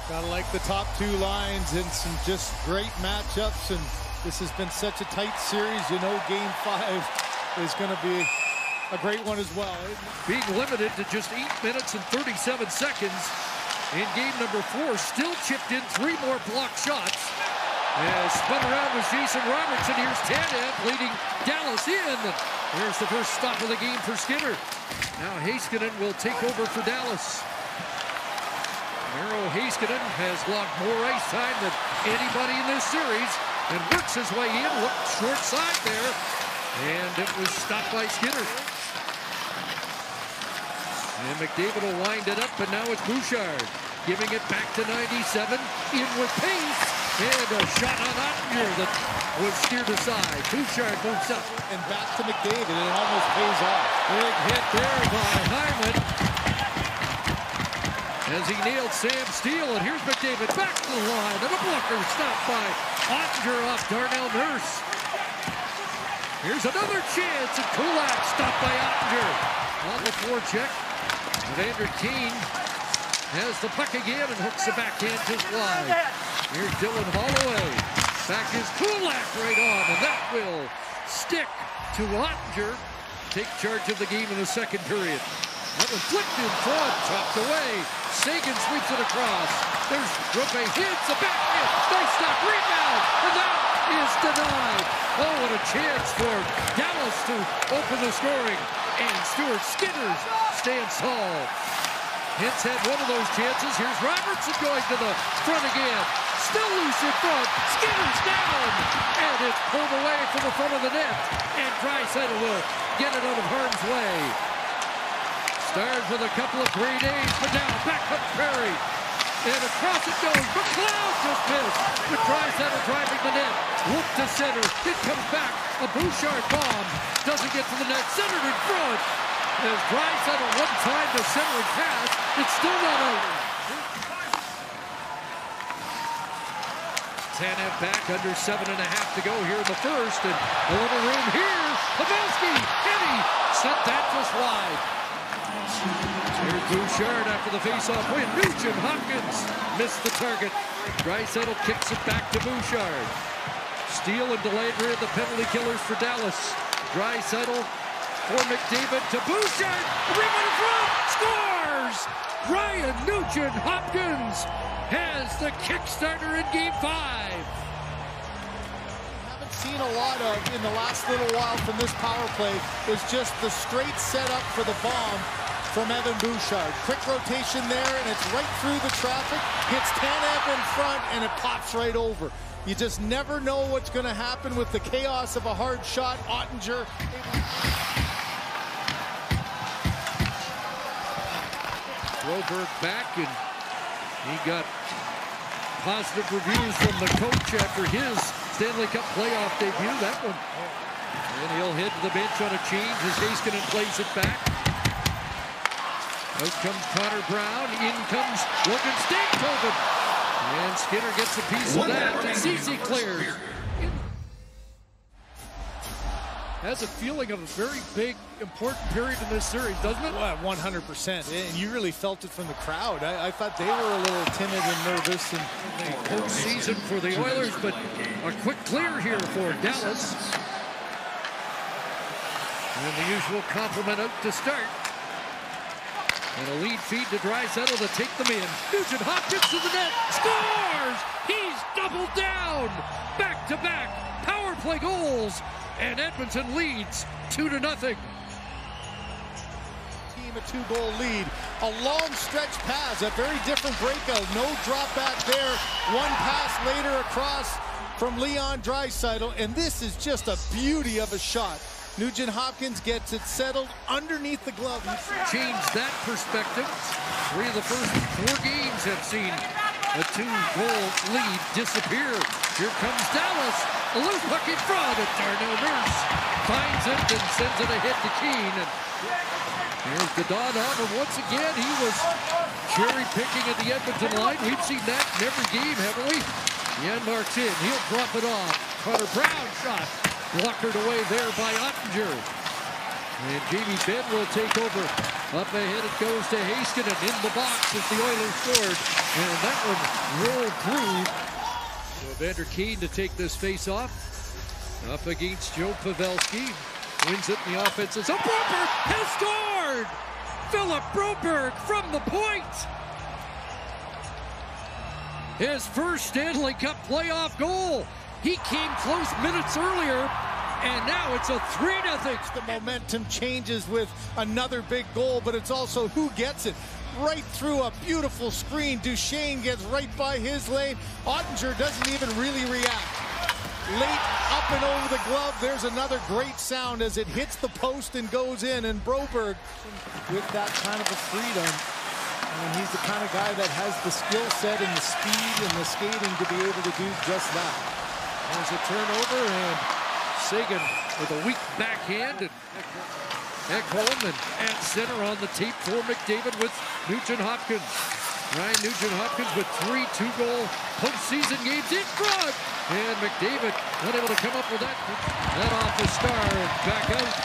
Gotta like the top two lines and some just great matchups, and this has been such a tight series. You know, Game 5 is going to be a great one as well. Being limited to just 8 minutes and 37 seconds in game number 4, still chipped in 3 more block shots. As spun around was Jason Robertson. Here's Tanev leading Dallas in. Here's the first stop of the game for Skinner. Now Heiskanen will take over for Dallas. Miro Heiskanen has logged more ice time than anybody in this series and works his way in. Look, short side there, and it was stopped by Skinner. And McDavid will wind it up, and now it's Bouchard giving it back to 97. In with pace, and a shot on Ottinger that was steered aside. Bouchard moves up. And back to McDavid, and it almost pays off. Big hit there by Hyman as he nailed Sam Steele, and here's McDavid back to the line, and a blocker stopped by Ottinger off Darnell Nurse. Here's another chance, and Kulak stopped by Ottinger. On the forecheck, Evander Kane has the puck again and hooks the backhand just wide. Here's Dylan Holloway. Back is Kulak right on, and that will stick to Ottinger. Take charge of the game in the second period. That one flipped in front, chopped away. Sagan sweeps it across. There's Rupe hits the backhand. Nice stop, rebound, and that is denied. Oh, what a chance for Dallas to open the scoring. And Stuart Skinner stands tall. Hintz had one of those chances. Here's Robertson going to the front again. Still loose in front. Skinner's down. And it's pulled away from the front of the net. And Draisaitl will get it out of harm's way. Stars with a couple of great A's, but now back up Perry. And across it goes. McLeod just missed. With Draisaitl driving the net. Look to center. It comes back. A Bouchard bomb. Doesn't get to the net. Centered in front. As Draisaitl one time to center and pass. It's still not out. Tanev back under 7.5 to go here in the first. And a little room here. Pavelski. And he sent that just wide. Here's Bouchard after the face-off win. Nugent-Hopkins missed the target. Draisaitl kicks it back to Bouchard. Steele and Dellandrea, the penalty killers for Dallas. Draisaitl for McDavid to Bouchard. Rebound in front. Scores! Ryan Nugent-Hopkins has the kickstarter in Game 5. Seen a lot of in the last little while from this power play is just the straight setup for the bomb from Evan Bouchard. Quick rotation there, and it's right through the traffic. Hits Tanev in front, and it pops right over. You just never know what's going to happen with the chaos of a hard shot. Ottinger. Broberg back, and he got positive reviews from the coach after his Stanley Cup playoff debut. That one. And he'll head to the bench on a change as Heiskanen plays it back. Out comes Connor Brown. In comes Logan Stankoven. And Skinner gets a piece of that. And Ceci clears. Has a feeling of a very big, important period in this series, doesn't it? Well, 100%. And you really felt it from the crowd. I thought they were a little timid and nervous. And postseason for the Oilers, but a quick clear here for Dallas. And the usual compliment out to start. And a lead feed to Draisaitl to take them in. Nugent-Hopkins to the net. Scores! He's doubled down. Back-to-back power play goals. And Edmonton leads 2-0. Team a 2-goal lead. A long stretch pass, a very different breakout. No drop back there. One pass later across from Leon Draisaitl, and this is just a beauty of a shot. Nugent-Hopkins gets it settled underneath the glove. Change that perspective. 3 of the first 4 games have seen a 2-goal lead disappear. Here comes Dallas. A loose puck in front, and Darnell Nurse finds it and sends it ahead to Keane. And here's Dadonov, and once again he was cherry-picking at the Edmonton line. We've seen that in every game, haven't we? Janmark's in. He'll drop it off. Connor Brown shot. Blockered away there by Ottinger. And Jamie Benn will take over Up ahead it goes to Heiskanen in the box as the Oilers scored. And that one rolled through. So Evander Kane to take this face-off. Up against Joe Pavelski. Wins it in the offensive zone. Broberg has scored! Philip Broberg from the point. His first Stanley Cup playoff goal. He came close minutes earlier, and now it's a 3-0. The momentum changes with another big goal, but it's also who gets it. Right through a beautiful screen. Duchesne gets right by his lane. Ottinger doesn't even really react. Late up and over the glove. There's another great sound as it hits the post and goes in. And Broberg, with that kind of a freedom, and he's the kind of guy that has the skill set and the speed and the skating to be able to do just that. There's a turnover, and Sagan with a weak backhand. And Ekholm and center on the tape for McDavid with Nugent-Hopkins. Ryan Nugent-Hopkins with 3 2-goal postseason games in front. And McDavid unable to come up with that. That off the star and back out.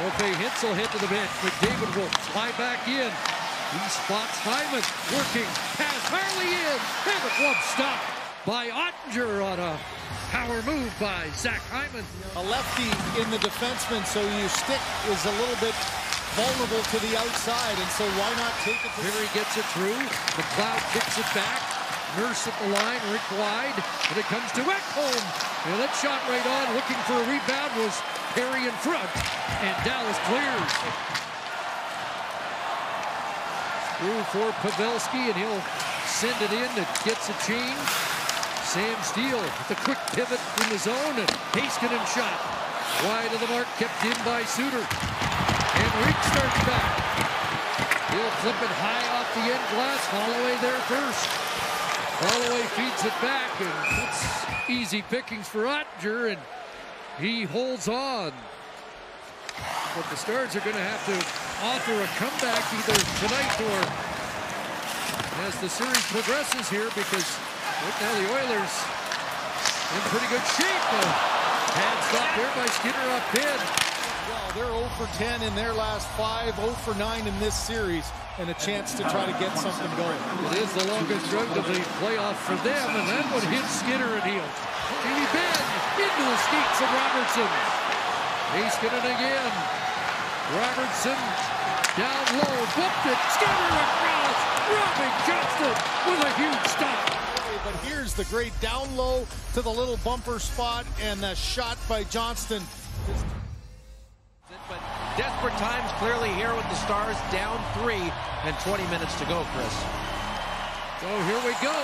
Roope Hintz will head to the bench. McDavid will fly back in. He spots Hyman working. Pass Harley in. And the glove stopped by Ottinger on a power move by Zach Hyman. A lefty in the defenseman, so your stick is a little bit vulnerable to the outside, and so why not take it? Perry gets it through. McLeod kicks it back. Nurse at the line, rink wide, and it comes to Ekholm. And that shot right on, looking for a rebound, was Perry in front, and Dallas clears. Through for Pavelski, and he'll send it in. It gets a change. Sam Steele with a quick pivot in the zone, and Heiskanen shot. Wide of the mark, kept in by Suter. And Reek starts back. He'll flip it high off the end glass. Holloway there first. Holloway feeds it back, and it's easy pickings for Ottinger, and he holds on. But the Stars are going to have to offer a comeback either tonight or as the series progresses here, because right now the Oilers in pretty good shape. Pad stop there by Skinner up in. Well, they're 0 for 10 in their last 5, 0 for 9 in this series, and a chance to try to get something going. It is the longest run to the playoff for them, and that one hits Skinner and heel. Jamie Benn into the skates of Robertson. Heiskanen again. Robertson down low, booked it. Skinner across. Robbie Johnston with a huge stop. But here's the great down low to the little bumper spot, and the shot by Johnston. But desperate times clearly here with the Stars down 3 and 20 minutes to go, Chris. So here we go.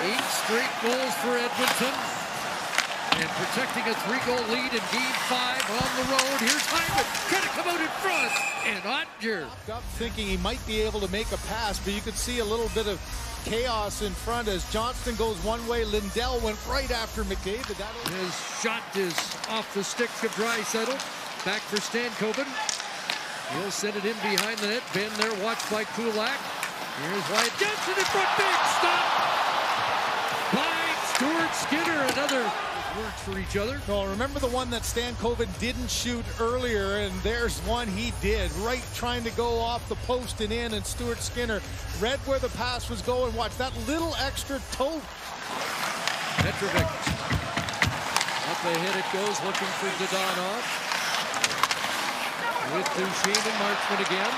8 straight goals for Edmonton. And protecting a 3-goal lead in Game 5 on the road. Here's Hyman trying to come out in front. And Ottinger. Up thinking he might be able to make a pass, but you could see a little bit of chaos in front as Johnston goes one way. Lindell went right after McDavid. His shot is off the stick of Draisaitl. Back for Stankoven. He'll send it in behind the net. Ben there watched by Kulak. Here's Wyatt Johnson in front. Big stop by Stuart Skinner. Another words for each other. No, remember the one that Stankoven didn't shoot earlier, and there's one he did. Right trying to go off the post and in, and Stuart Skinner read where the pass was going. Watch that little extra toe. Petrovic. Up ahead it goes, looking for Dadonov. With Duchesne and Marchment again.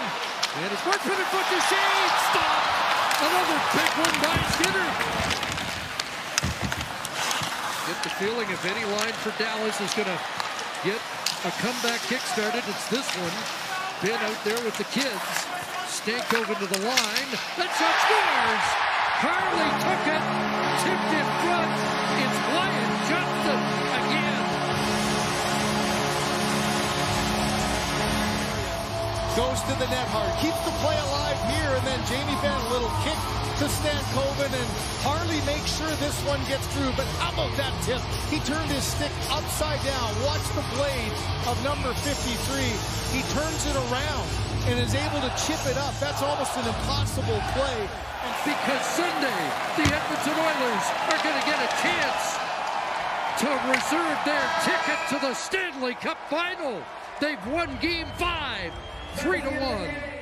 And it's Marchment in front. Duchesne! Stop! Another big one by Skinner. Get the feeling if any line for Dallas is going to get a comeback kick started, it's this one. Ben out there with the kids. Stankoven to the line. That shot scores! Harley took it. Tipped in front. It's Wyatt Johnston again. Goes to the net hard. Keeps the play alive here, and then Jamie Benn, a little kick to Stankoven, and Harley makes sure this one gets through. But how about that tip? He turned his stick upside down. Watch the blade of number 53. He turns it around and is able to chip it up. That's almost an impossible play. Because Sunday, the Edmonton Oilers are going to get a chance to reserve their ticket to the Stanley Cup Finals. They've won Game 5, 3-1.